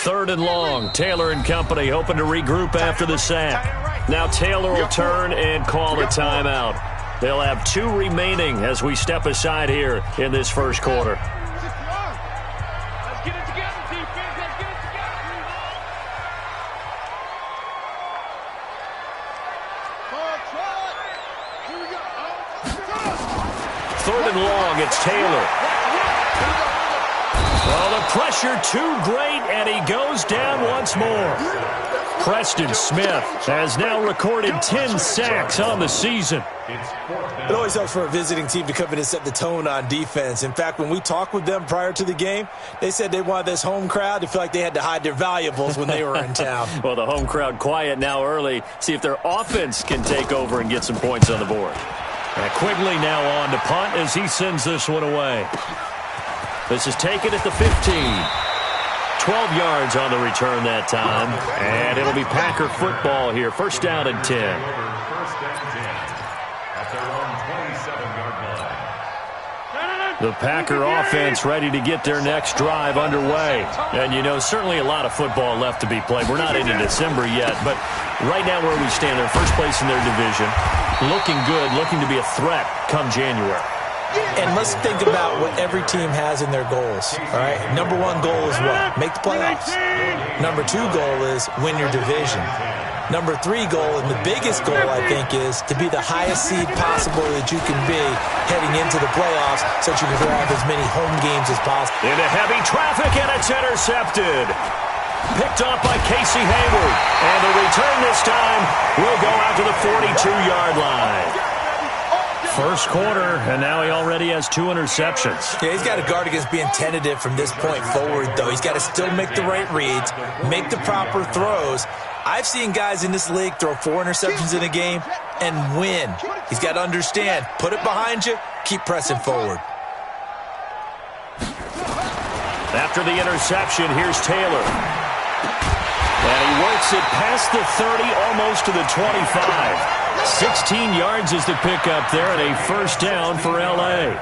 3rd and long. Taylor and company hoping to regroup after the sack. Now Taylor will turn and call a timeout. They'll have 2 remaining as we step aside here in this first quarter. Third and long, it's Taylor. Well, the pressure too great, and he goes down once more. Preston Smith has now recorded 10 sacks on the season. It always helps for a visiting team to come in and set the tone on defense. In fact, when we talked with them prior to the game, they said they wanted this home crowd to feel like they had to hide their valuables when they were in town. Well, the home crowd quiet now early. See if their offense can take over and get some points on the board. And Quigley now on to punt as he sends this one away. This is taken at the 15. 12 yards on the return that time. And it'll be Packer football here. First down and 10. The Packer offense ready to get their next drive underway. And, you know, certainly a lot of football left to be played. We're not into December yet, but right now where we stand, they're first place in their division. Looking good, looking to be a threat come January. And let's think about what every team has in their goals, all right? Number 1 goal is what? Make the playoffs. Number 2 goal is win your division. Number 3 goal, and the biggest goal, I think, is to be the highest seed possible that you can be heading into the playoffs so that you can have as many home games as possible. Into heavy traffic, and it's intercepted. Picked off by Casey Hayward. And the return this time will go out to the 42-yard line. First quarter, and now he already has 2 interceptions. Yeah, he's got to guard against being tentative from this point forward, though. He's got to still make the right reads, make the proper throws. I've seen guys in this league throw 4 interceptions in a game and win. He's got to understand, put it behind you, keep pressing forward. After the interception, here's Taylor. And he works it past the 30, almost to the 25. 16 yards is the pickup there, and a first down for L.A.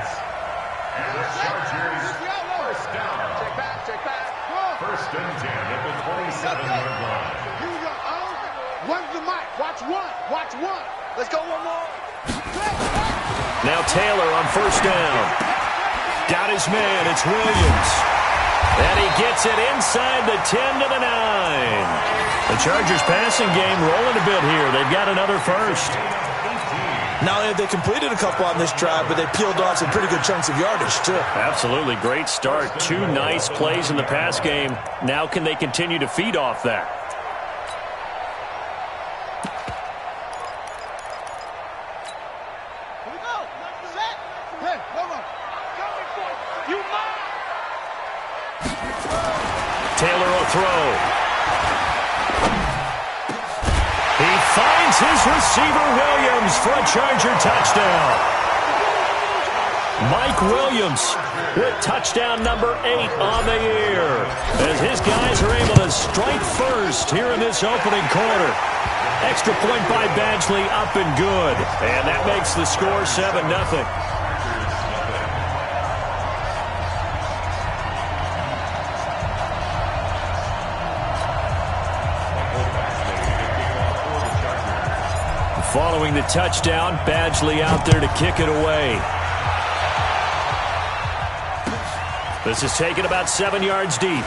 First and 10 at the 27-yard line. One's the mic. Watch one. Watch one. Let's go one more. Now Taylor on first down. Got his man. It's Williams. And he gets it inside the 10 to the 9. The Chargers passing game rolling a bit here. They've got another first. Not only have they completed a couple on this drive, but they peeled off some pretty good chunks of yardage, too. Absolutely. Great start. 2 nice plays in the pass game. Now can they continue to feed off that? Here we go. Set. Hey, come on. You Taylor will throw. He finds his receiver Williams for a Charger touchdown. Mike Williams with touchdown number 8 on the year, as his guys are able to strike first here in this opening quarter. Extra point by Badgley, up and good. And that makes the score 7-0. Following the touchdown, Badgley out there to kick it away. This is taken about 7 yards deep.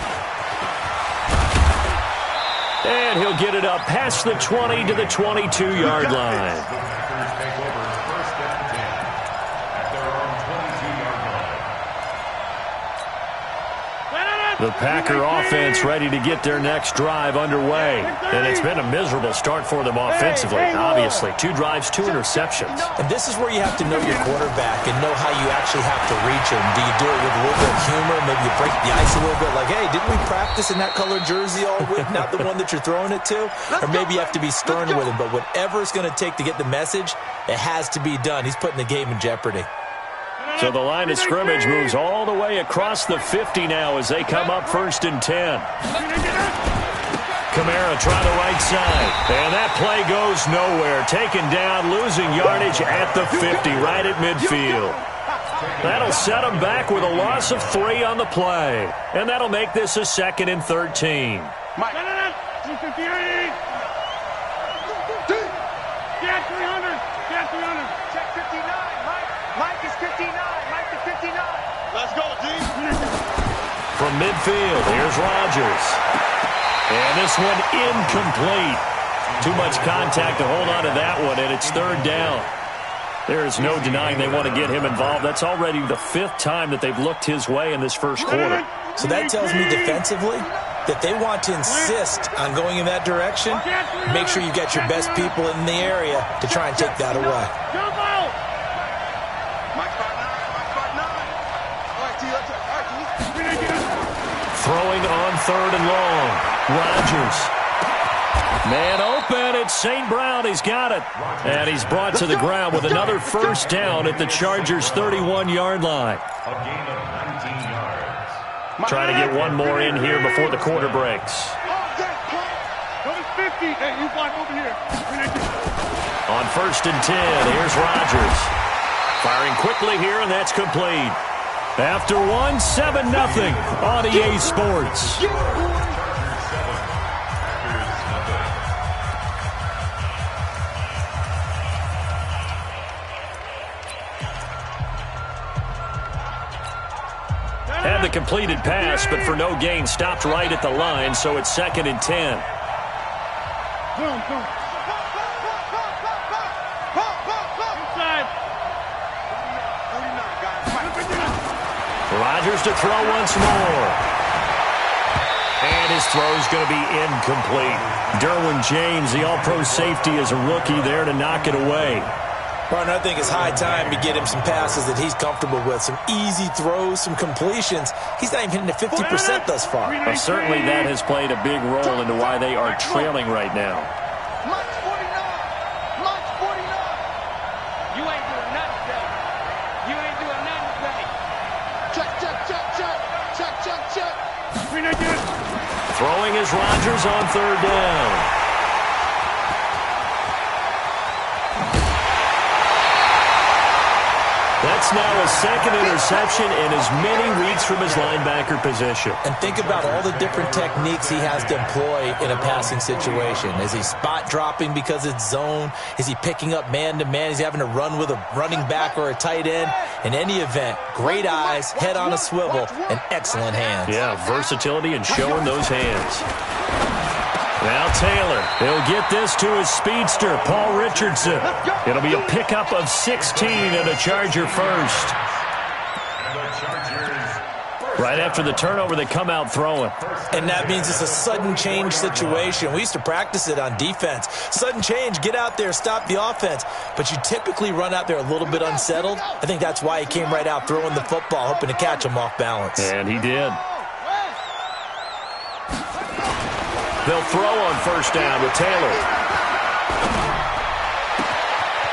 And he'll get it up past the 20 to the 22-yard line. The Packer offense ready to get their next drive underway. And it's been a miserable start for them offensively, obviously. 2 drives, 2 interceptions. And this is where you have to know your quarterback and know how you actually have to reach him. Do you do it with a little bit of humor? Maybe you break the ice a little bit like, hey, didn't we practice in that colored jersey all week? Not the one that you're throwing it to? Or maybe you have to be stern with him. But whatever it's going to take to get the message, it has to be done. He's putting the game in jeopardy. So the line of scrimmage moves all the way across the 50 now as they come up 1st and 10. Kamara try the right side. And that play goes nowhere. Taken down, losing yardage at the 50, right at midfield. That'll set them back with a loss of 3 on the play. And that'll make this a 2nd and 13. Mike. Get 300. Get 300. Check 59. Mike is 59. Mike is 59. Let's go, G. From midfield, here's Rodgers. And this one incomplete. Too much contact to hold on to that one, and it's 3rd down. There is no denying they want to get him involved. That's already the 5th time that they've looked his way in this first quarter. So that tells me defensively that they want to insist on going in that direction. Make sure you get your best people in the area to try and take that away. Jump out. Mike's 5'9". All right, T. All right, T. Throwing on 3rd and long. Rodgers. Man open, it's St. Brown. He's got it. And he's brought to the ground with another 1st down at the Chargers' 31-yard line. A gain of 19 yards. Trying to get one more in here before the quarter breaks. Notice 50. Hey, you block over here. On 1st and 10, here's Rodgers. Firing quickly here, and that's complete. After 1, 7-0 on EA Sports. Had the completed pass, but for no gain, stopped right at the line, so it's 2nd and 10. Boom, boom. Inside. Rodgers to throw once more. And his throw's going to be incomplete. Derwin James, the all-pro safety, is a rookie there to knock it away. Partner, I think it's high time to get him some passes that he's comfortable with. Some easy throws, some completions. He's not even hitting the 50% thus far. Well, certainly that has played a big role into why they are trailing right now. Mike's 49. Mike's 49. You ain't doing nothing today. You ain't doing nothing today. Check, check, check, check. Check, check, check. Throwing is Rodgers on 3rd down. That's now his 2nd interception in as many weeks from his linebacker position. And think about all the different techniques he has to employ in a passing situation. Is he spot dropping because it's zone? Is he picking up man-to-man? Is he having to run with a running back or a tight end? In any event, great eyes, head on a swivel, and excellent hands. Yeah, versatility and showing those hands. Now Taylor, he'll get this to his speedster, Paul Richardson. It'll be a pickup of 16 and a Charger first. Right after the turnover, they come out throwing. And that means it's a sudden change situation. We used to practice it on defense. Sudden change, get out there, stop the offense. But you typically run out there a little bit unsettled. I think that's why he came right out throwing the football, hoping to catch him off balance. And he did. They'll throw on 1st down with Taylor.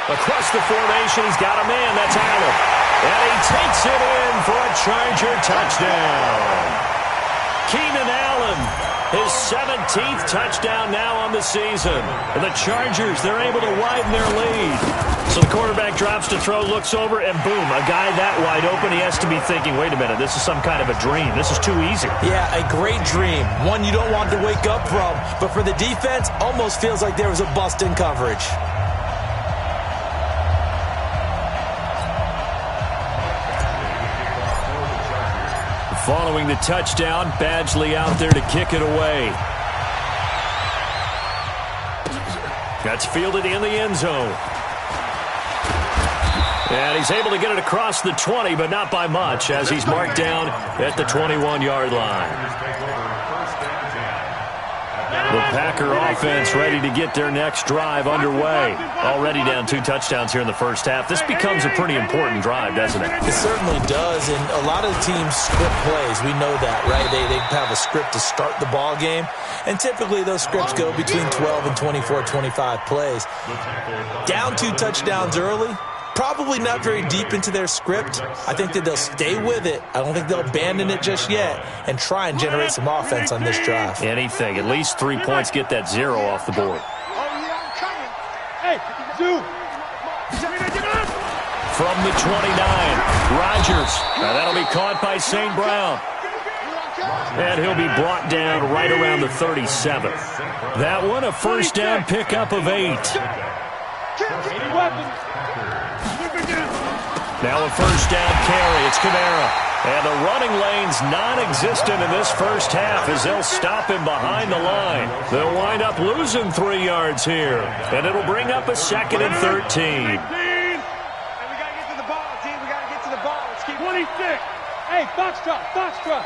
Across the formation, he's got a man. That's Allen. And he takes it in for a Charger touchdown. Keenan Allen, his 17th touchdown now on the season. And the Chargers, they're able to widen their lead. So the quarterback drops to throw, looks over, and boom, a guy that wide open, he has to be thinking, wait a minute, this is some kind of a dream. This is too easy. Yeah, a great dream. One you don't want to wake up from. But for the defense, almost feels like there was a bust in coverage. Following the touchdown, Badgley out there to kick it away. That's fielded in the end zone. And he's able to get it across the 20, but not by much, as he's marked down at the 21-yard line. The Packer offense ready to get their next drive underway. Already down 2 touchdowns here in the first half. This becomes a pretty important drive, doesn't it? It certainly does, and a lot of teams script plays. We know that, right? They have a script to start the ball game, and typically those scripts go between 12 and 24, 25 plays. Down 2 touchdowns early, probably not very deep into their script. I think that they'll stay with it. I don't think they'll abandon it just yet and try and generate some offense on this drive. Anything. At least 3 points, get that 0 off the board. Hey, Zoo. from the 29. Rodgers. That'll be caught by St. Brown. And he'll be brought down right around the 37. That one, a first down pickup of 8. Now a first down carry. It's Kamara. And the running lane's non-existent in this first half as they'll stop him behind the line. They'll wind up losing 3 yards here. And it'll bring up a 2nd and 13. We got to get to the ball, team. We got to get to the ball. Let's keep 26. Hey, Foxtrot, Foxtrot.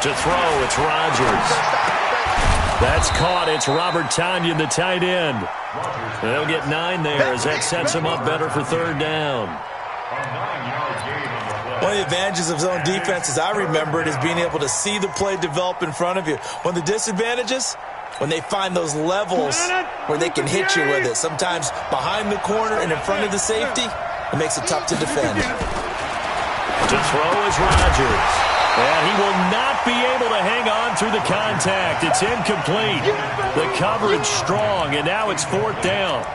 To throw, it's Rodgers. That's caught. It's Robert Tonyan, the tight end. They'll get 9 there as that sets him up better for 3rd down. One of the advantages of zone defense, as I remember it, is being able to see the play develop in front of you. One of the disadvantages, when they find those levels where they can hit you with it. Sometimes behind the corner and in front of the safety, it makes it tough to defend. To throw is Rodgers. And he will not be able to hang on through the contact. It's incomplete. The coverage strong, and now it's 4th down.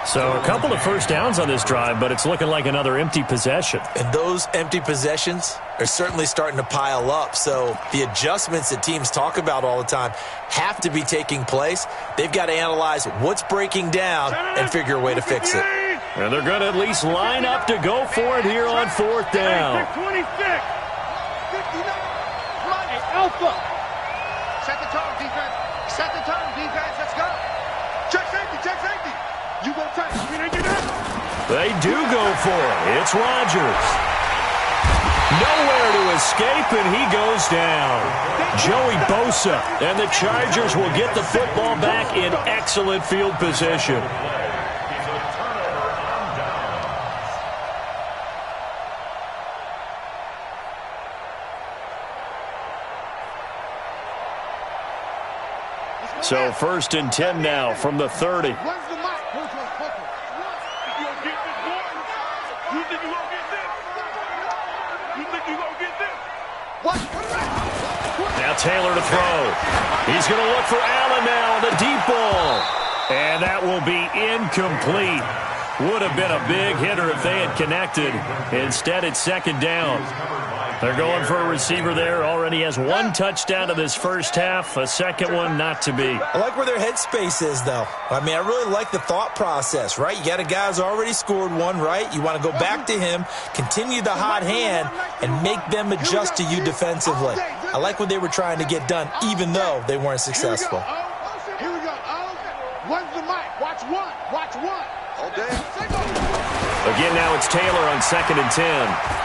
So a couple of first downs on this drive, but it's looking like another empty possession. And those empty possessions are certainly starting to pile up. So the adjustments that teams talk about all the time have to be taking place. They've got to analyze what's breaking down and figure a way to fix it. And they're going to at least line up to go for it here on 4th down. 26. Alpha. Set the tone, defense. Set the tone, defense. Let's go. Check safety, check safety. You go tight. They do go for it. It's Rodgers. Nowhere to escape, and he goes down. Joey Bosa, and the Chargers will get the football back in excellent field position. So 1st and 10 now from the 30. Where's the mic? You think you gonna get this? You think you gonna get this? What? Now Taylor to throw. He's going to look for Allen now on the deep ball. And that will be incomplete. Would have been a big hitter if they had connected. Instead, it's 2nd down. They're going for a receiver there. Already has 1 touchdown in this first half. A second one not to be. I like where their headspace is, though. I mean, I really like the thought process, right? You got a guy who's already scored 1, right? You want to go back to him, continue the hot hand, and make them adjust to you defensively. I like what they were trying to get done, even though they weren't successful. Here we go. Where's the mic? Watch 1. Watch 1. All day. Again, now it's Taylor on 2nd and 10.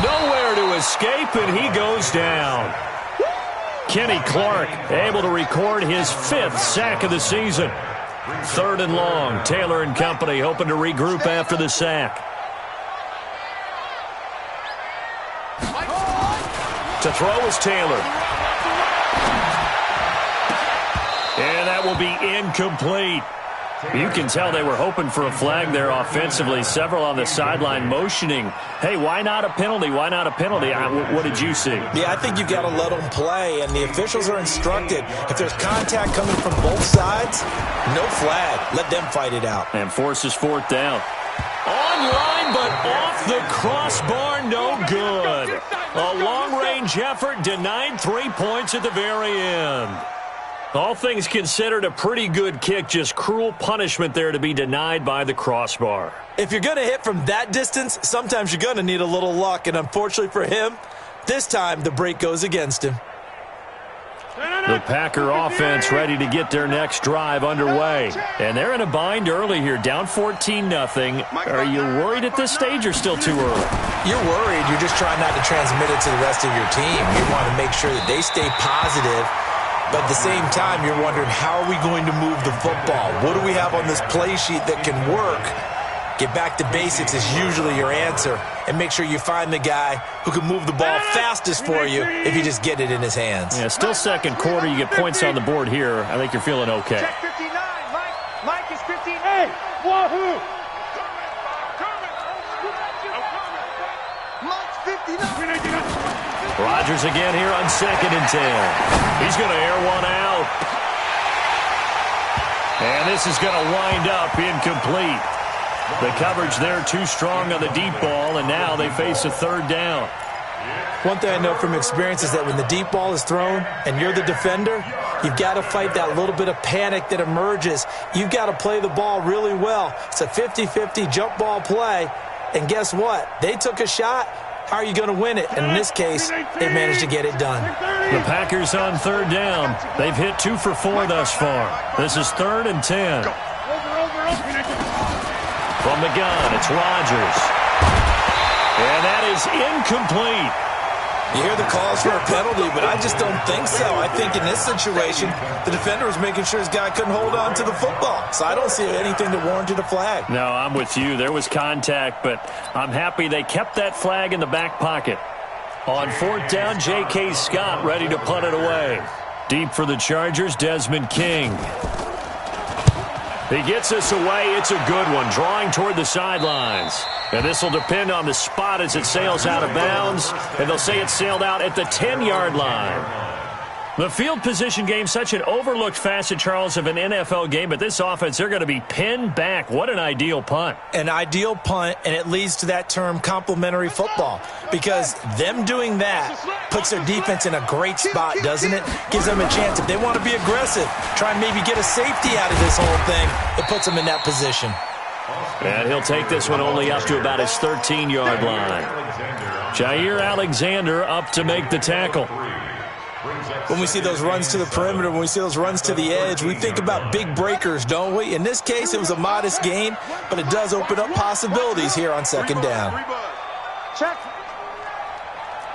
Nowhere to escape, and he goes down. Kenny Clark able to record his 5th sack of the season. 3rd and long. Taylor and company hoping to regroup after the sack. To throw is Taylor. And that will be incomplete. You can tell they were hoping for a flag there offensively. Several on the sideline motioning, hey, why not a penalty? Why not a penalty? What did you see? Yeah, I think you've got to let them play, and the officials are instructed. If there's contact coming from both sides, no flag. Let them fight it out. And forces 4th down. Online, but off the crossbar, no good. A long-range effort denied 3 points at the very end. All things considered, a pretty good kick, just cruel punishment there to be denied by the crossbar. If you're going to hit from that distance, sometimes you're going to need a little luck, and unfortunately for him, this time the break goes against him. The Packer offense ready to get their next drive underway. And they're in a bind early here, down 14-0. Are you worried at this stage or still too early? You're worried. You're just trying not to transmit it to the rest of your team. You want to make sure that they stay positive. But at the same time, you're wondering, how are we going to move the football? What do we have on this play sheet that can work? Get back to basics is usually your answer. And make sure you find the guy who can move the ball fastest for you if you just get it in his hands. Yeah, still second quarter. You get points on the board here. I think you're feeling okay. Check 59. Mike is 15. Hey, wahoo! Mike's 59. Rodgers again here on 2nd and 10. He's going to air one out. And this is going to wind up incomplete. The coverage there too strong on the deep ball, and now they face a third down. One thing I know from experience is that when the deep ball is thrown and you're the defender, you've got to fight that little bit of panic that emerges. You've got to play the ball really well. It's a 50-50 jump ball play, and guess what? They took a shot. How are you going to win it? And in this case, they managed to get it done. The Packers on third down. They've hit 2 for 4 thus far. This is 3rd and 10. From the gun, it's Rodgers. And that is incomplete. You hear the calls for a penalty, but I just don't think so. I think in this situation, the defender was making sure his guy couldn't hold on to the football. So I don't see anything that warranted a flag. No, I'm with you. There was contact, but I'm happy they kept that flag in the back pocket. On 4th down, J.K. Scott ready to punt it away. Deep for the Chargers, Desmond King. He gets this away. It's a good one, drawing toward the sidelines. And this will depend on the spot as it sails out of bounds. And they'll say it sailed out at the 10-yard line. The field position game, such an overlooked facet, Charles, of an NFL game. But this offense, they're going to be pinned back. What an ideal punt. An ideal punt, and it leads to that term complementary football. Because them doing that puts their defense in a great spot, doesn't it? Gives them a chance. If they want to be aggressive, try and maybe get a safety out of this whole thing, it puts them in that position. And he'll take this one only up to about his 13-yard line. Jair Alexander up to make the tackle. When we see those runs to the perimeter, when we see those runs to the edge, we think about big breakers, don't we? In this case, it was a modest gain, but it does open up possibilities here on 2nd down. Check.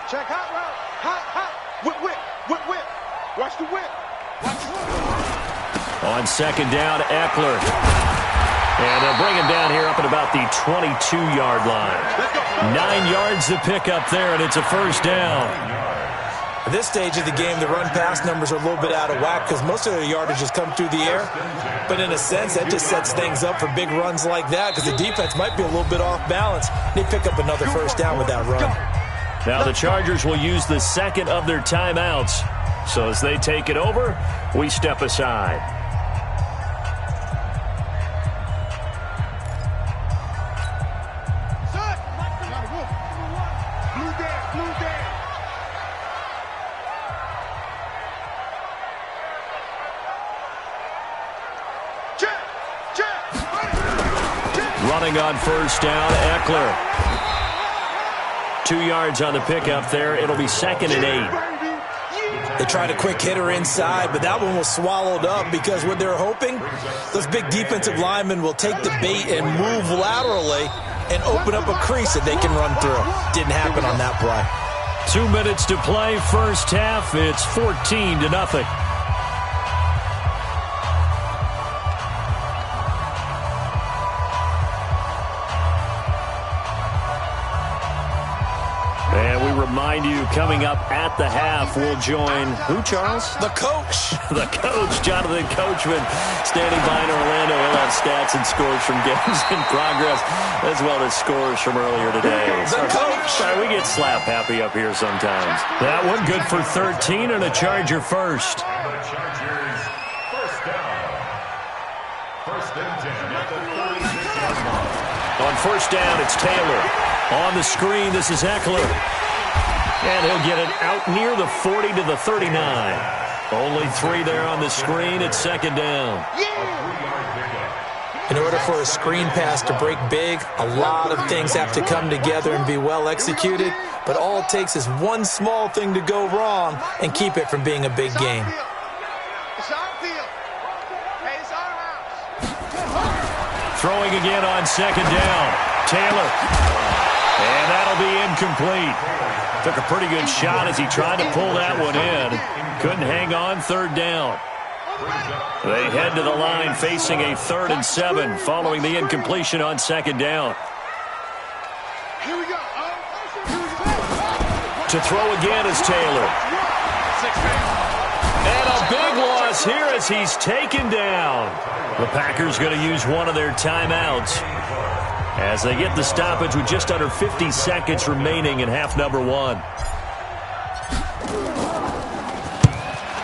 Check hot route. Hot. Whip. Watch the whip. On 2nd down, Eckler. And they'll bring him down here up at about the 22-yard line. 9 yards to pick up there, and it's a 1st down. At this stage of the game, the run-pass numbers are a little bit out of whack because most of their yardage has come through the air. But in a sense, that just sets things up for big runs like that because the defense might be a little bit off balance. They pick up another 1st down with that run. Now the Chargers will use the second of their timeouts. So as they take it over, we step aside. Running on 1st down, Eckler. 2 yards on the pickup there. It'll be 2nd and 8. They tried a quick hitter inside, but that one was swallowed up because what they're hoping, those big defensive linemen will take the bait and move laterally and open up a crease that they can run through. Didn't happen on that play. 2 minutes to play, first half. It's 14-0. And we remind you, coming up at the half, we'll join who, Charles? The coach. The coach, Jonathan Coachman, standing by in Orlando. He'll have stats and scores from games in progress, as well as scores from earlier today. The coach. Sorry, we get slap happy up here sometimes. That one good for 13 and a Charger first. Chargers, 1st down. 1st and 10 at the 46-yard line. On 1st down, it's Taylor. On the screen, this is Eckler. And he'll get it out near the 40 to the 39. Only 3 there on the screen. It's 2nd down. In order for a screen pass to break big, a lot of things have to come together and be well executed. But all it takes is one small thing to go wrong and keep it from being a big game. It's our field. Hey, it's our house. Throwing again on 2nd down. Taylor. And that'll be incomplete. Took a pretty good shot as he tried to pull that one in. Couldn't hang on, 3rd down. They head to the line facing a 3rd and 7 following the incompletion on 2nd down. Here we go. To throw again is Taylor. And a big loss here as he's taken down. The Packers going to use one of their timeouts as they get the stoppage with just under 50 seconds remaining in half number 1.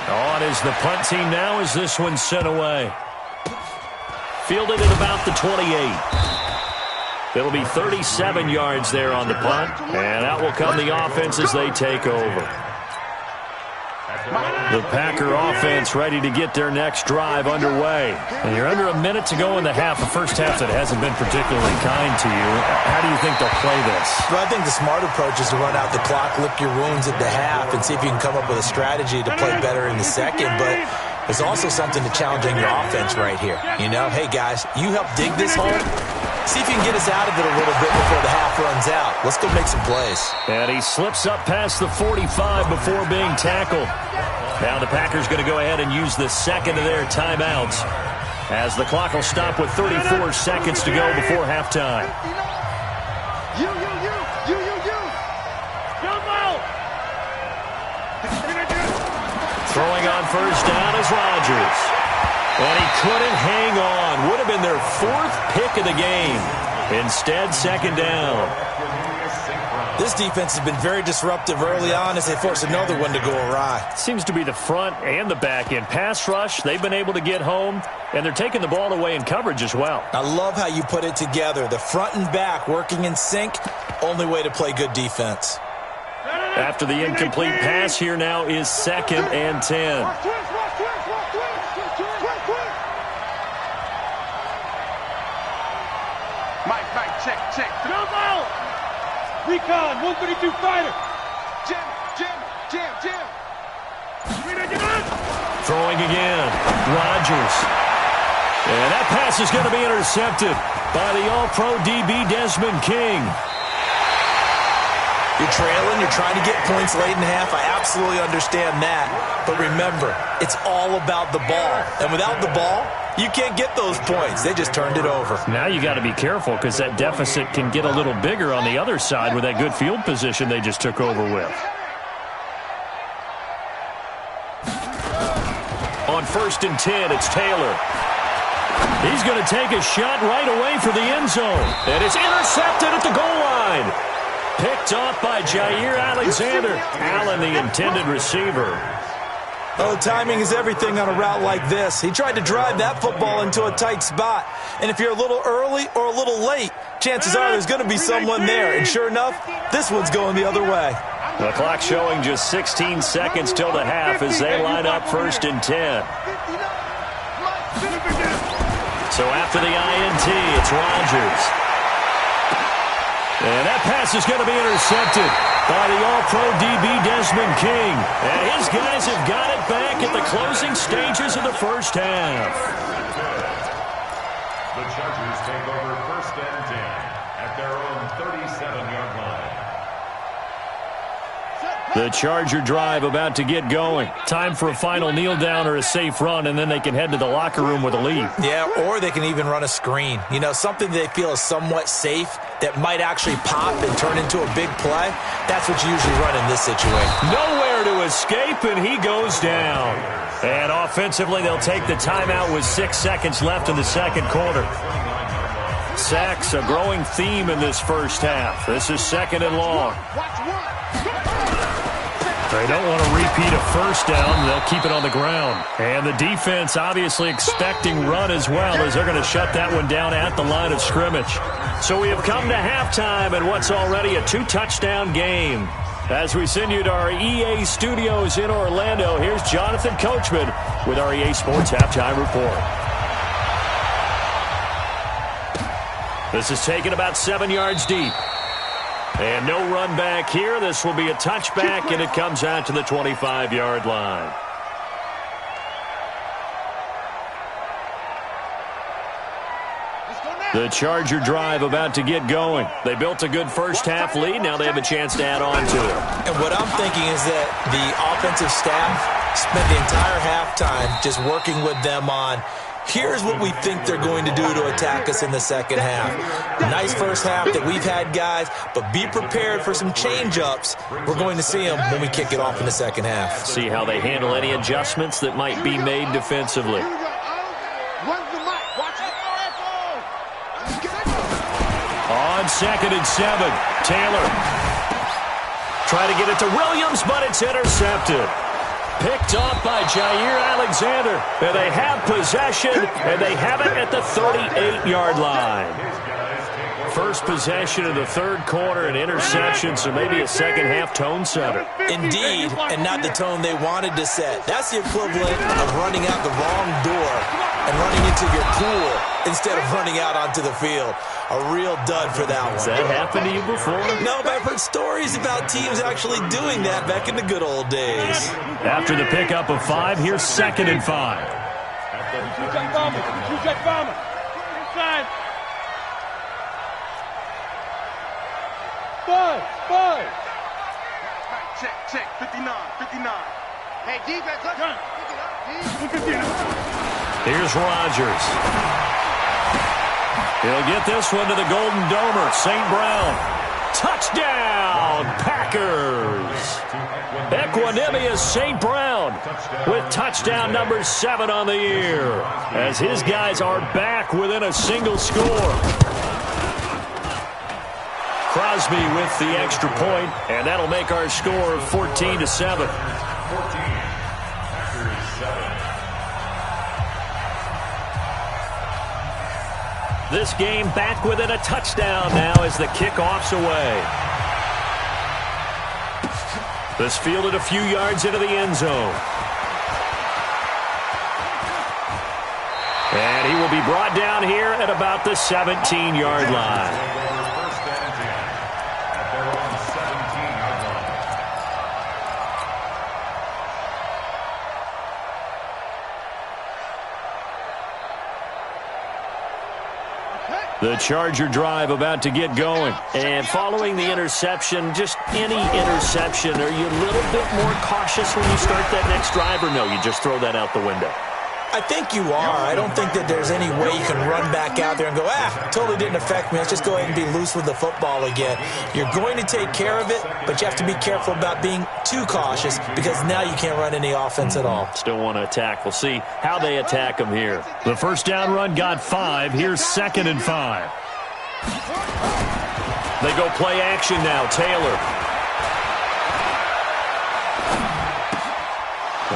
On is the punt team now as this one's sent away. Fielded at about the 28. It'll be 37 yards there on the punt, and out will come the offense as they take over. The Packer offense ready to get their next drive underway. And you're under a minute to go in the half, a first half that hasn't been particularly kind to you. How do you think they'll play this? Well, I think the smart approach is to run out the clock, lick your wounds at the half, and see if you can come up with a strategy to play better in the second. But there's also something to challenging your offense right here. You know, hey, guys, you help dig this hole. See if you can get us out of it a little bit before the half runs out. Let's go make some plays. And he slips up past the 45 before being tackled. Now the Packers going to go ahead and use the second of their timeouts as the clock will stop with 34 seconds to go before halftime. You. Jump out. Throwing on first down is Rodgers. And he couldn't hang on. Would have been their fourth pick of the game. Instead, second down. This defense has been very disruptive early on as they force another one to go awry. Seems to be the front and the back end. Pass rush, they've been able to get home, and they're taking the ball away in coverage as well. I love how you put it together. The front and back working in sync, only way to play good defense. After the incomplete pass, here now is 2nd and 10. Mike, check. Jump out. Recon, 132 fighter. Jim. Throwing again. Rodgers. And that pass is going to be intercepted by the All-Pro DB Desmond King. You're trailing, you're trying to get points late in the half. I absolutely understand that. But remember, it's all about the ball. And without the ball, you can't get those points. They just turned it over. Now you got to be careful because that deficit can get a little bigger on the other side with that good field position they just took over with. On 1st and 10, it's Taylor. He's going to take a shot right away for the end zone. And it's intercepted at the goal line. Picked off by Jair Alexander. Allen, the intended receiver. Oh, timing is everything on a route like this. He tried to drive that football into a tight spot. And if you're a little early or a little late, chances are there's going to be someone there. And sure enough, this one's going the other way. The clock showing just 16 seconds till the half as they line up 1st and 10. So after the INT, it's Rodgers. And that pass is going to be intercepted by the All-Pro DB Desmond King. And his guys have got it back at the closing stages of the first half. The Chargers take over 1st and 10 at their own 37-yard line. The Charger drive about to get going. Time for a final kneel down or a safe run, and then they can head to the locker room with a lead. Yeah, or they can even run a screen. You know, something they feel is somewhat safe that might actually pop and turn into a big play. That's what you usually run in this situation. Nowhere to escape, and he goes down. And offensively, they'll take the timeout with 6 seconds left in the second quarter. Sacks, a growing theme in this first half. This is 2nd and long. They don't want to repeat a first down. They'll keep it on the ground. And the defense obviously expecting run as well as they're going to shut that one down at the line of scrimmage. So we have come to halftime in what's already a 2-touchdown game. As we send you to our EA studios in Orlando, here's Jonathan Coachman with our EA Sports Halftime Report. This is taken about 7 yards deep. And no run back here. This will be a touchback, and it comes out to the 25-yard line. The Charger drive about to get going. They built a good first-half lead. Now they have a chance to add on to it. And what I'm thinking is that the offensive staff spent the entire halftime just working with them on here's what we think they're going to do to attack us in the second half. Nice first half that we've had, guys, but be prepared for some change-ups. We're going to see them when we kick it off in the second half. See how they handle any adjustments that might be made defensively. On 2nd and 7, Taylor. Try to get it to Williams, but it's intercepted. Picked off by Jair Alexander. And they have possession, and they have it at the 38-yard line. First possession of the third quarter, an interception, so maybe a second-half tone setter. Indeed, and not the tone they wanted to set. That's the equivalent of running out the wrong door and running into your pool instead of running out onto the field. A real dud for that one. Has that happened to you before? No, but I've heard stories about teams actually doing that back in the good old days. After the pickup of 5, here's 2nd and 5. Two-check bomber. Two-check bomber. Inside. 5. Check. 59. Hey, defense, let's pick it up. Here's Rodgers. He'll get this one to the Golden Domer. St. Brown. Touchdown, Packers. Equanimous St. Brown with touchdown number 7 on the year as his guys are back within a single score. Crosby with the extra point, and that'll make our score 14-7. This game back within a touchdown now as the kickoff's away. This fielded a few yards into the end zone. And he will be brought down here at about the 17-yard line. The Charger drive about to get going. And following the interception, just any interception, are you a little bit more cautious when you start that next drive, or no, you just throw that out the window? I think you are. I don't think that there's any way you can run back out there and go, totally didn't affect me. Let's just go ahead and be loose with the football again. You're going to take care of it, but you have to be careful about being too cautious because now you can't run any offense at all. Still want to attack. We'll see how they attack them here. The first down run got 5. Here's 2nd and 5. They go play action now. Taylor.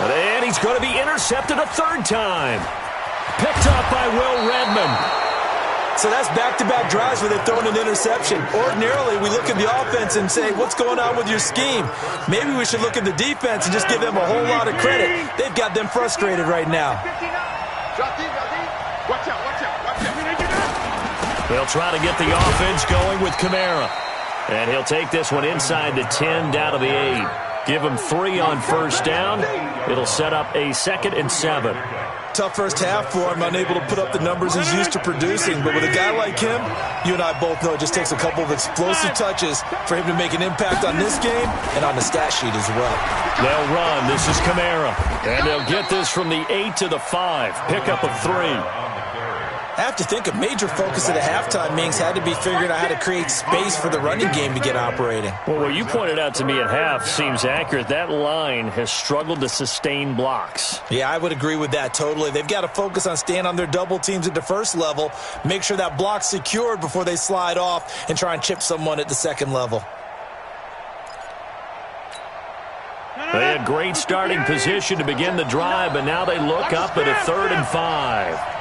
And he's going to be intercepted a 3rd time. Picked up by Will Redmond. So that's back-to-back drives where they're throwing an interception. Ordinarily, we look at the offense and say, what's going on with your scheme? Maybe we should look at the defense and just give them a whole lot of credit. They've got them frustrated right now. Watch out. They'll try to get the offense going with Kamara. And he'll take this one inside the 10 down to the 8. Give him 3 on first down. It'll set up a 2nd and 7. Tough first half for him, unable to put up the numbers he's used to producing. But with a guy like him, you and I both know it just takes a couple of explosive touches for him to make an impact on this game and on the stat sheet as well. They'll run. This is Kamara. And they'll get this from the 8 to the 5. Pickup of 3. I have to think a major focus at the halftime meetings had to be figuring out how to create space for the running game to get operating. Well, what you pointed out to me at half seems accurate. That line has struggled to sustain blocks. Yeah, I would agree with that totally. They've got to focus on staying on their double teams at the first level, make sure that block's secured before they slide off and try and chip someone at the second level. They had great starting position to begin the drive, but now they look up at a 3rd and 5.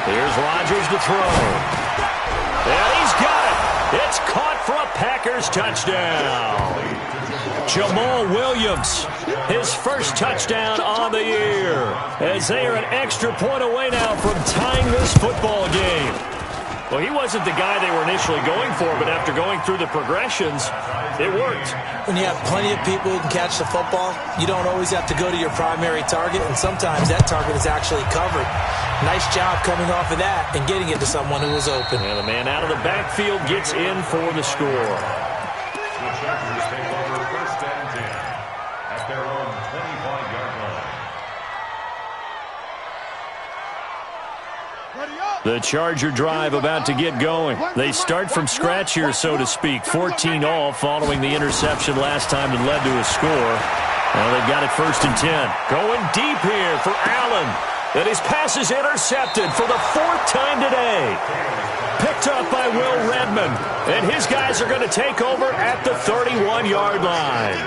Here's Rodgers to throw. And he's got it. It's caught for a Packers touchdown. Jamal Williams, his first touchdown on the year, as they are an extra point away now from tying this football game. Well, he wasn't the guy they were initially going for, but after going through the progressions, it worked. When you have plenty of people who can catch the football, you don't always have to go to your primary target, and sometimes that target is actually covered. Nice job coming off of that and getting it to someone who was open. And the man out of the backfield gets in for the score. The Chargers take over 1st and 10 at their own 25-yard line. The Charger drive about to get going. They start from scratch here, so to speak. 14 all following the interception last time that led to a score. Now they've got it 1st and 10. Going deep here for Allen. And his pass is intercepted for the 4th time today. Picked up by Will Redmond. And his guys are going to take over at the 31-yard line.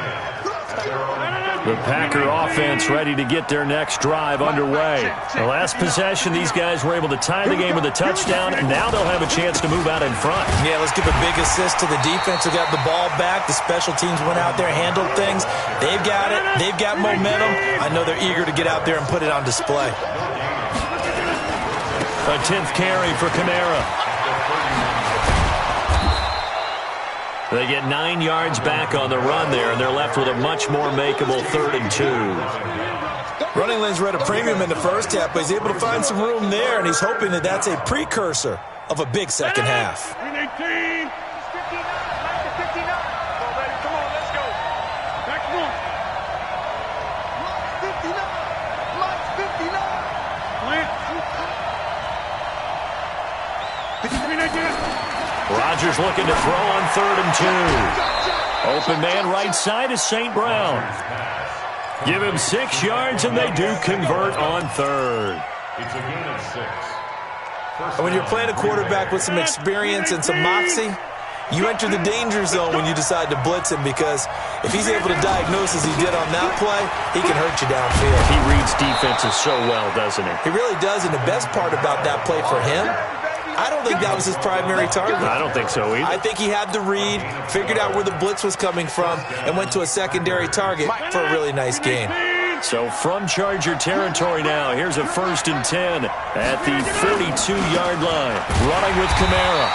The Packer offense ready to get their next drive underway. The last possession, these guys were able to tie the game with a touchdown, and now they'll have a chance to move out in front. Yeah, let's give a big assist to the defense who got the ball back. The special teams went out there, handled things. They've got it. They've got momentum. I know they're eager to get out there and put it on display. A 10th carry for Kamara. They get 9 yards back on the run there, and they're left with a much more makeable 3rd and 2. Running lanes were at a premium in the first half, but he's able to find some room there, and he's hoping that that's a precursor of a big second half. 18. 59. Come on, let's go. Next one. 59. 59. Rodgers looking to throw on 3rd and 2. Open man right side is St. Brown. Give him 6 yards, and they do convert on 3rd. It's a gain of 6. When you're playing a quarterback with some experience and some moxie, you enter the danger zone when you decide to blitz him, because if he's able to diagnose as he did on that play, he can hurt you downfield. He reads defenses so well, doesn't he? He really does, and the best part about that play for him, I don't think that was his primary target. I don't think so either. I think he had the read, figured out where the blitz was coming from, and went to a secondary target for a really nice gain. So from Charger territory now, here's a 1st and 10 at the 42-yard line. Running with Kamara.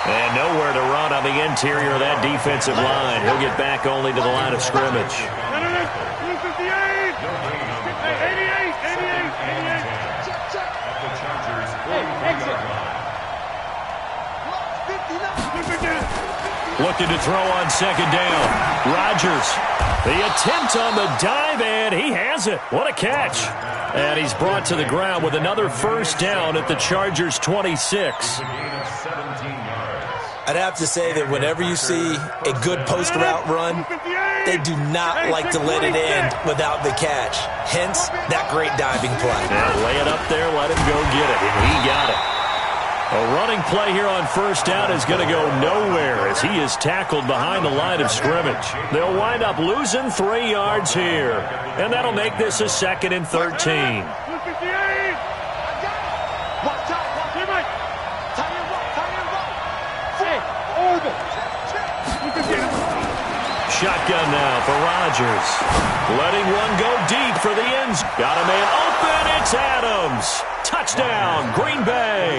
And nowhere to run on the interior of that defensive line. He'll get back only to the line of scrimmage. 88. Looking to throw on 2nd down. Rodgers, the attempt on the dive, and he has it. What a catch. And he's brought to the ground with another 1st down at the Chargers' 26. I'd have to say that whenever you see a good post route run, they do not like to let it end without the catch. Hence, that great diving play. Now lay it up there, let him go get it, and he got it. A running play here on 1st down is going to go nowhere as he is tackled behind the line of scrimmage. They'll wind up losing 3 yards here, and that'll make this a 2nd and 13. Shotgun now for Rodgers. Letting one go deep for the ends. Got a man open. It's Adams. Touchdown, Green Bay.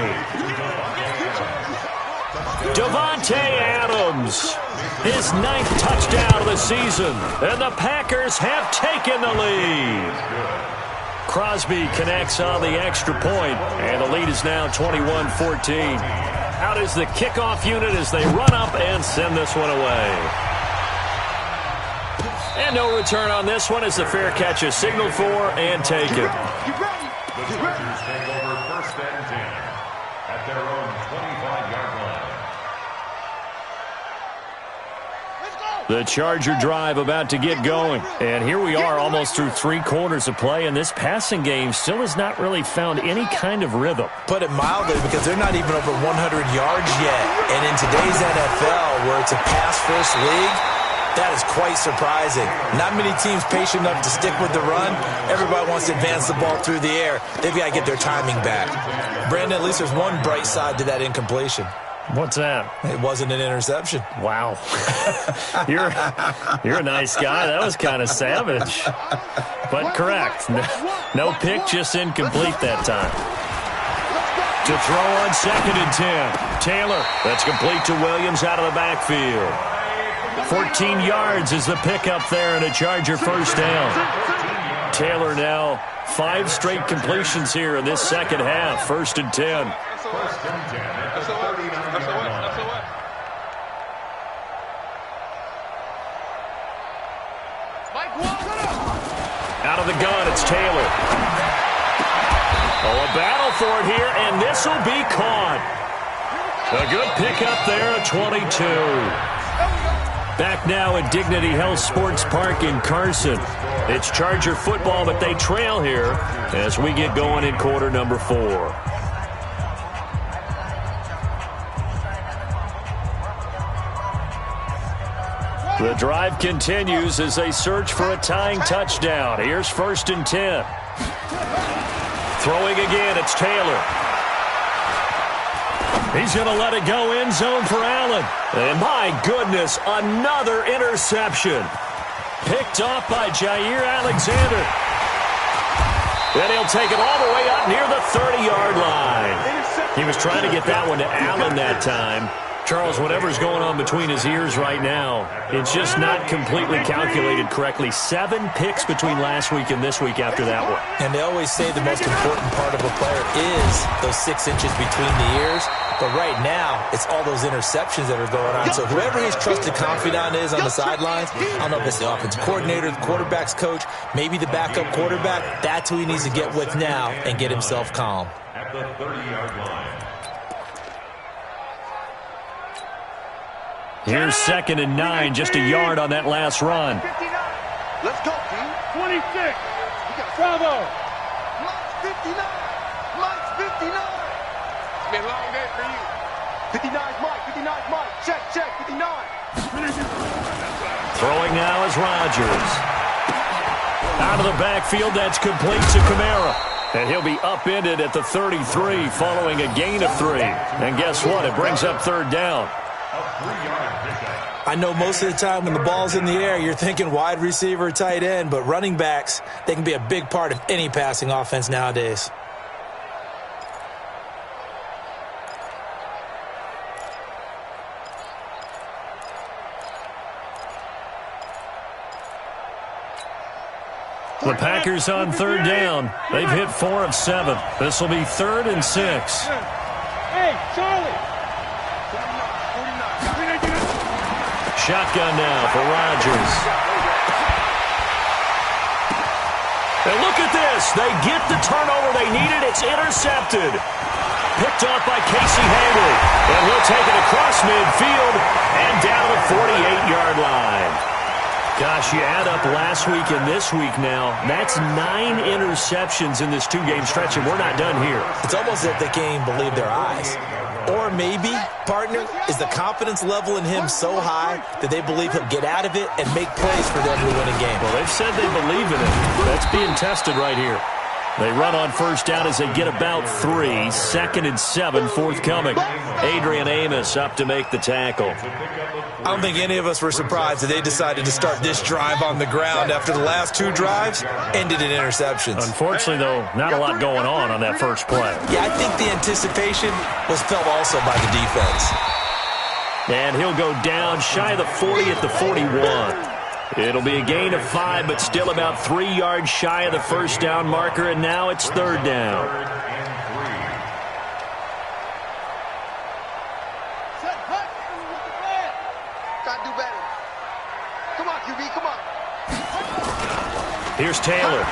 Davante Adams. His 9th touchdown of the season. And the Packers have taken the lead. Crosby connects on the extra point, and the lead is now 21-14. Out is the kickoff unit as they run up and send this one away. And no return on this one as the fair catch is signaled for and taken. The Chargers take over 1st and 10 at their own 25-yard line. The Charger drive about to get going. And here we are almost through 3 quarters of play, and this passing game still has not really found any kind of rhythm. Put it mildly, because they're not even over 100 yards yet. And in today's NFL, where it's a pass-first league, that is quite surprising. Not many teams patient enough to stick with the run. Everybody wants to advance the ball through the air. They've got to get their timing back. Brandon, at least there's one bright side to that incompletion. What's that? It wasn't an interception. Wow. You're a nice guy. That was kind of savage. But correct. No pick, just incomplete that time. To throw on 2nd and 10. Taylor. That's complete to Williams out of the backfield. 14 yards is the pickup there and a Charger 1st down. Taylor now 5 straight completions here in this second half. 1st and 10. 1st and 10 at the 39-yard line. Out of the gun, it's Taylor. Oh, a battle for it here, and this will be caught. A good pickup there at 22. Back now at Dignity Health Sports Park in Carson. It's Charger football, but they trail here as we get going in quarter number 4. The drive continues as they search for a tying touchdown. Here's 1st and 10. Throwing again, it's Taylor. He's going to let it go end zone for Allen. And my goodness, another interception. Picked off by Jair Alexander. Then he'll take it all the way up near the 30-yard line. He was trying to get that one to Allen that time. Charles, whatever's going on between his ears right now, it's just not completely calculated correctly. 7 picks between last week and this week after that one. And they always say the most important part of a player is those 6 inches between the ears. But right now, it's all those interceptions that are going on. So whoever his trusted confidant is on the sidelines, I don't know if it's the offensive coordinator, the quarterback's coach, maybe the backup quarterback, that's who he needs to get with now and get himself calm. At the 30-yard line. Here's 2nd and 9, just a yard on that last run. Let's go, team. 26. Bravo. Mike's 59. Mike's 59. It's been a long day for you. 59's Mike. 59's Mike. Check, 59. Throwing now is Rodgers. Out of the backfield, that's complete to Kamara. And he'll be upended at the 33 following a gain of 3. And guess what? It brings up 3rd down. I know most of the time when the ball's in the air, you're thinking wide receiver, tight end, but running backs, they can be a big part of any passing offense nowadays. The Packers on 3rd down. They've hit 4 of 7. This will be 3rd and 6. Hey, Charlie. Shotgun now for Rodgers. And look at this. They get the turnover they needed. It's intercepted. Picked off by Casey Hayward. And he'll take it across midfield and down to the 48-yard line. Gosh, you add up last week and this week now, that's 9 interceptions in this 2-game stretch, and we're not done here. It's almost as if they can't even believe their eyes. Or maybe, partner, is the confidence level in him so high that they believe he'll get out of it and make plays for them to win a game. Well, they've said they believe in it. That's being tested right here. They run on 1st down as they get about 3. 2nd and 7 forthcoming. Adrian Amos up to make the tackle. I don't think any of us were surprised that they decided to start this drive on the ground after the last 2 drives ended in interceptions. Unfortunately, though, not a lot going on that first play. Yeah, I think the anticipation was felt also by the defense. And he'll go down shy of the 40 at the 41. It'll be a gain of 5, but still about 3 yards shy of the 1st down marker, and now it's 3rd down. Gotta do better. Come on, QB, come on. Here's Taylor.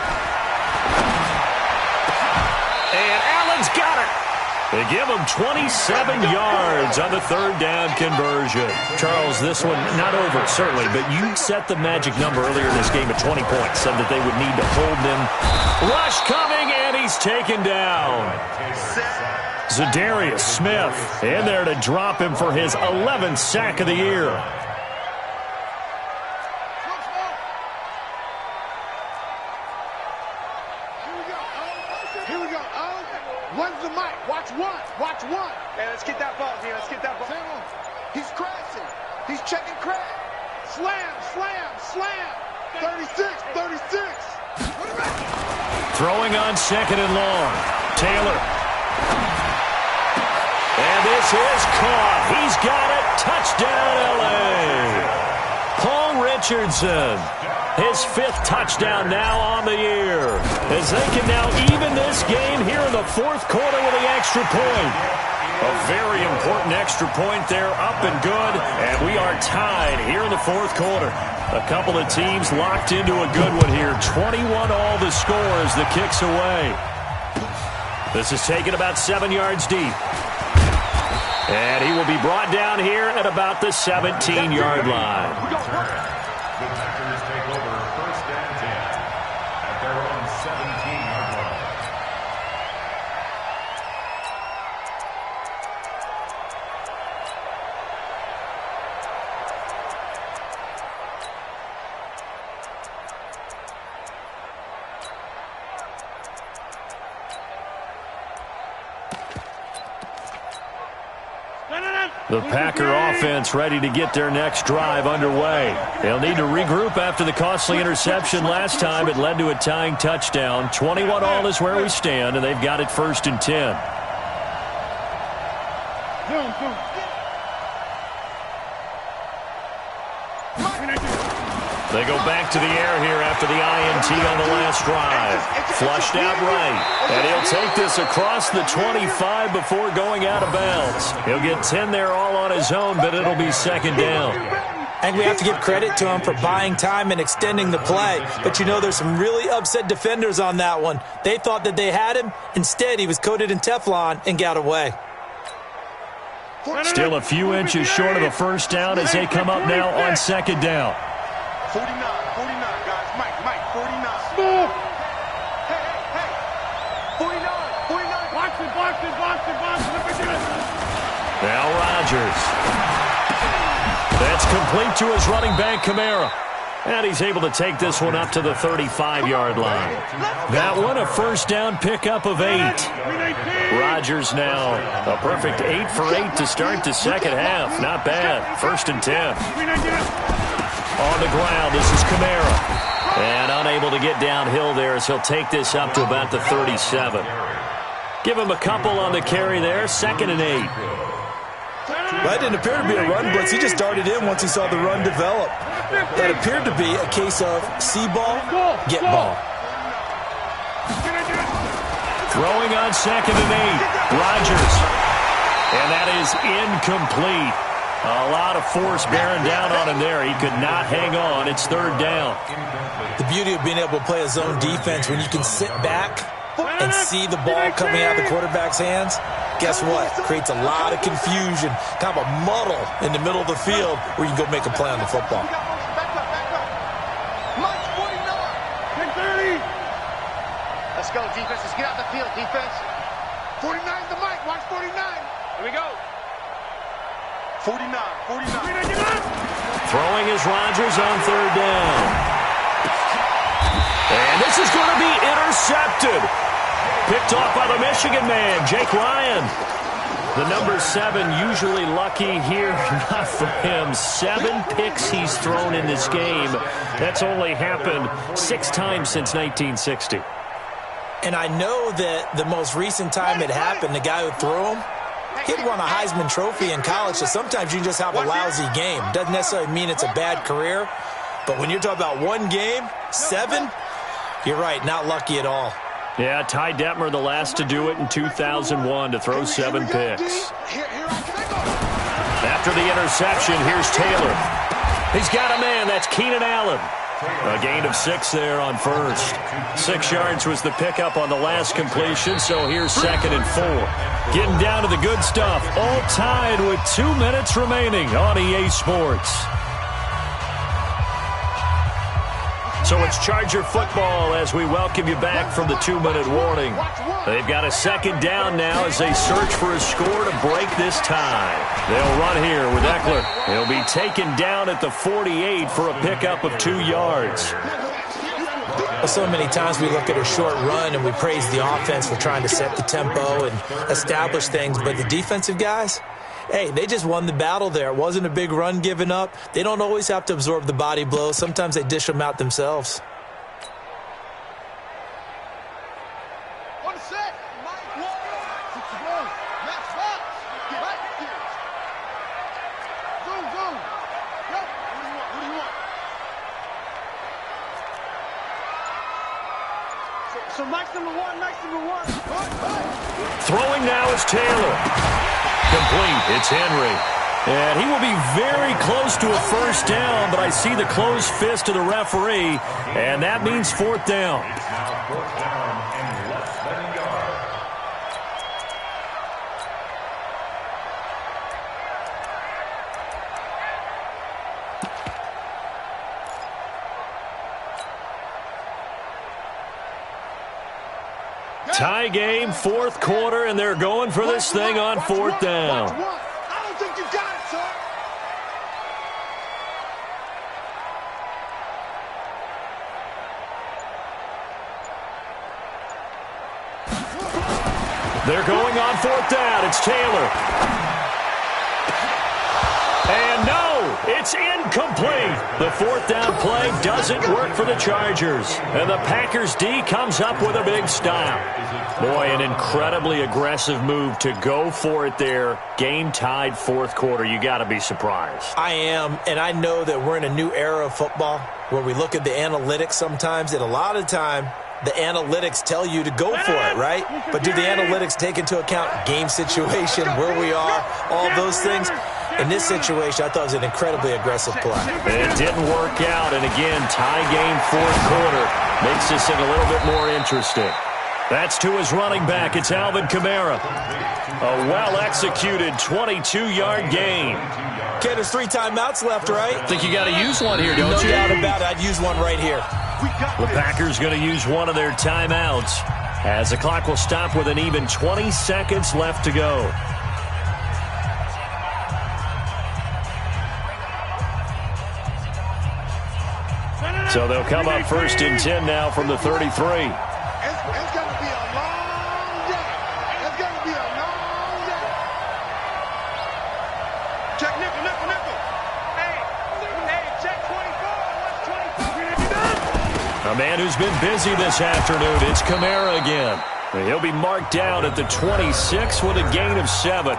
And Allen's got it. They give him 27 yards on the 3rd down conversion. Charles, this one not over, certainly, but you set the magic number earlier in this game at 20 points, said that they would need to hold them. Rush coming, and he's taken down. Zadarius Smith in there to drop him for his 11th sack of the year. When's the mic? Watch one. Watch one. Hey, let's get that ball, D. Let's get that ball. He's crashing. He's checking crash. Slam, slam, slam. 36, 36. Throwing on 2nd and long. Taylor. And this is caught. He's got it. Touchdown, L.A. Paul Richardson. His 5th touchdown now on the year. As they can now even this game here in the 4th quarter with the extra point. A very important extra point there, up and good. And we are tied here in the 4th quarter. A couple of teams locked into a good one here. 21 all the score as the kick's away. This is taken about 7 yards deep. And he will be brought down here at about the 17-yard line. The Packers take over 1st and 10. The Packer offense ready to get their next drive underway. They'll need to regroup after the costly interception last time. It led to a tying touchdown. 21-all is where we stand, and they've got it 1st and 10. They go back to the air here after the INT on the last drive. Flushed out right. And he'll take this across the 25 before going out of bounds. He'll get 10 there all on his own, but it'll be 2nd down. I think we have to give credit to him for buying time and extending the play. But, you know, there's some really upset defenders on that one. They thought that they had him. Instead, he was coated in Teflon and got away. Still a few inches short of a 1st down as they come up now on 2nd down. 49, guys. Mike, 49. Move. Hey. 49. Box it. Let me get it. Now Rodgers. That's complete to his running back, Kamara. And he's able to take this one up to the 35-yard line. That one a 1st down pickup of 8. Rodgers now a perfect 8 for 8 to start the 2nd half. Not bad. 1st and 10. On the ground, this is Kamara. And unable to get downhill there as he'll take this up to about the 37. Give him a couple on the carry there. 2nd and 8. That didn't appear to be a run blitz. He just darted in once he saw the run develop. That appeared to be a case of see ball, get ball. Throwing on 2nd and 8. Rodgers. And that is incomplete. A lot of force bearing down on him there. He could not hang on. It's 3rd down. The beauty of being able to play a zone defense when you can sit back and see the ball coming out of the quarterback's hands, guess what? Creates a lot of confusion, kind of a muddle in the middle of the field where you can go make a play on the football. Mike, 49. 10-30. Let's go, defense. Let's get out the field, defense. 49 to Mike. Watch 49. Here we go. 49. Throwing is Rodgers on 3rd down. And this is going to be intercepted. Picked off by the Michigan man, Jake Ryan. The number 7 usually lucky here. Not for him. 7 picks he's thrown in this game. That's only happened 6 times since 1960. And I know that the most recent time it happened, the guy who threw him, he'd won a Heisman Trophy in college, so sometimes you just have a lousy game. Doesn't necessarily mean it's a bad career, but when you're talking about one game, 7, you're right, not lucky at all. Yeah, Ty Detmer, the last to do it in 2001, to throw 7 picks. After the interception, here's Taylor. He's got a man, that's Keenan Allen. A gain of 6 there on 1st. 6 yards was the pickup on the last completion, so here's 2nd and 4. Getting down to the good stuff, all tied with 2 minutes remaining on EA Sports. So it's Charger football as we welcome you back from the 2-minute warning. They've got a 2nd down now as they search for a score to break this tie. They'll run here with Eckler. He'll be taken down at the 48 for a pickup of 2 yards. So many times we look at a short run and we praise the offense for trying to set the tempo and establish things, but the defensive guys, hey, they just won the battle there. It wasn't a big run given up. They don't always have to absorb the body blows. Sometimes they dish them out themselves. So Mike's number one. Throwing now is Taylor. Complete. It's Henry. And he will be very close to a 1st down, but I see the closed fist of the referee, and that means 4th down. Now 4th down and less than a yard. Tie game, 4th quarter, and they're going for this thing on 4th down. I don't think you got it, sir. They're going on 4th down. It's Taylor. And no, it's incomplete. The fourth down play doesn't work for the Chargers. And the Packers D comes up with a big stop. Boy, an incredibly aggressive move to go for it there. Game tied fourth quarter. You got to be surprised. I am, and I know that we're in a new era of football where we look at the analytics sometimes, and a lot of the time, the analytics tell you to go for it, right? But do the analytics take into account game situation, where we are, all those things? In this situation, I thought it was an incredibly aggressive play. It didn't work out, and again, tie game fourth quarter makes this thing a little bit more interesting. That's to his running back. It's Alvin Kamara. A well-executed 22-yard gain. Okay, there's 3 timeouts left, right? I think you got to use one here, don't you? No doubt about it. I'd use one right here. The Packers going to use one of their timeouts as the clock will stop with an even 20 seconds left to go. So they'll come up first and 10 now from the 33. It's going to be a long day. It's going to be a long day. Check nickel, nickel, nickel. Hey, check 24. What's 24? A man who's been busy this afternoon. It's Kamara again. He'll be marked down at the 26 with a gain of 7.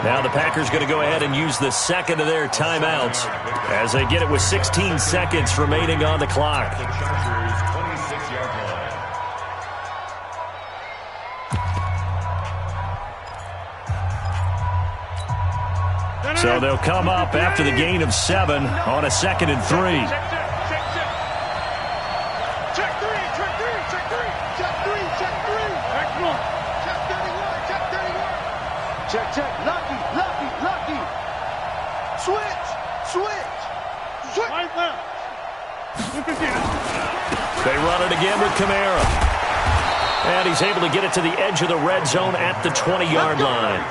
Now the Packers going to go ahead and use the second of their timeouts as they get it with 16 seconds remaining on the clock. The Chargers' 26-yard line. So they'll come up after the gain of 7 on a 2nd and 3. Check 3, check 3, check 3, check 3, check 3. Check 1. Check 31, check 31. Check, check, lucky, lucky, lucky. Switch, switch, switch. Right left. Look at this. They run it again with Kamara. And he's able to get it to the edge of the red zone at the 20-yard line.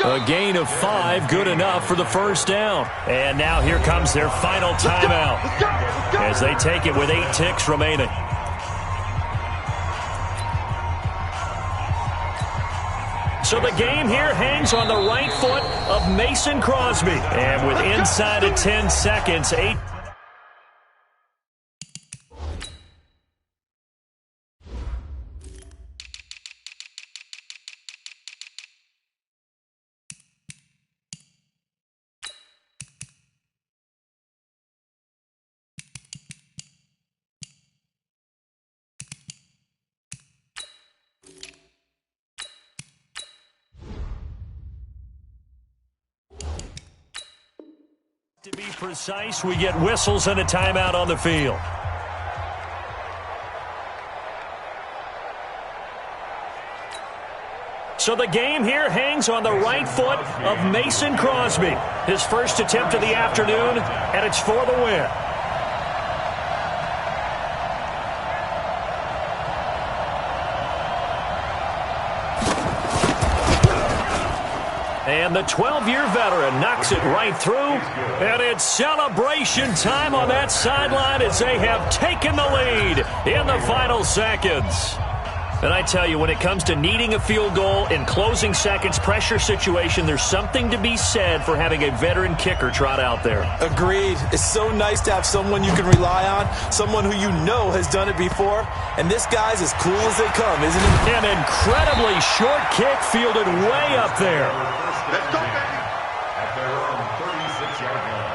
A gain of 5, good enough for the first down. And now here comes their final timeout as they take it with 8 ticks remaining. So the game here hangs on the right foot of Mason Crosby. And with inside of 10 seconds, 8. To be precise, we get whistles and a timeout on the field. So the game here hangs on the right foot of Mason Crosby. His first attempt of the afternoon, and it's for the win. And the 12-year veteran knocks it right through. And it's celebration time on that sideline as they have taken the lead in the final seconds. And I tell you, when it comes to needing a field goal in closing seconds, pressure situation, there's something to be said for having a veteran kicker trot out there. Agreed. It's so nice to have someone you can rely on, someone who you know has done it before. And this guy's as cool as they come, isn't he? An incredibly short kick fielded way up there. Let's go, baby. At their own 36-yard line.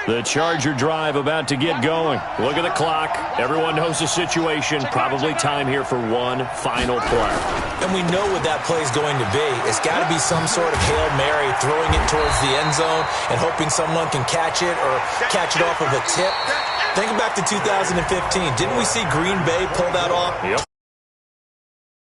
The Charger drive about to get going. Look at the clock. Everyone knows the situation. Probably time here for one final play. And we know what that play is going to be. It's got to be some sort of Hail Mary, throwing it towards the end zone and hoping someone can catch it or catch it off of a tip. Think back to 2015. Didn't we see Green Bay pull that off? Yep.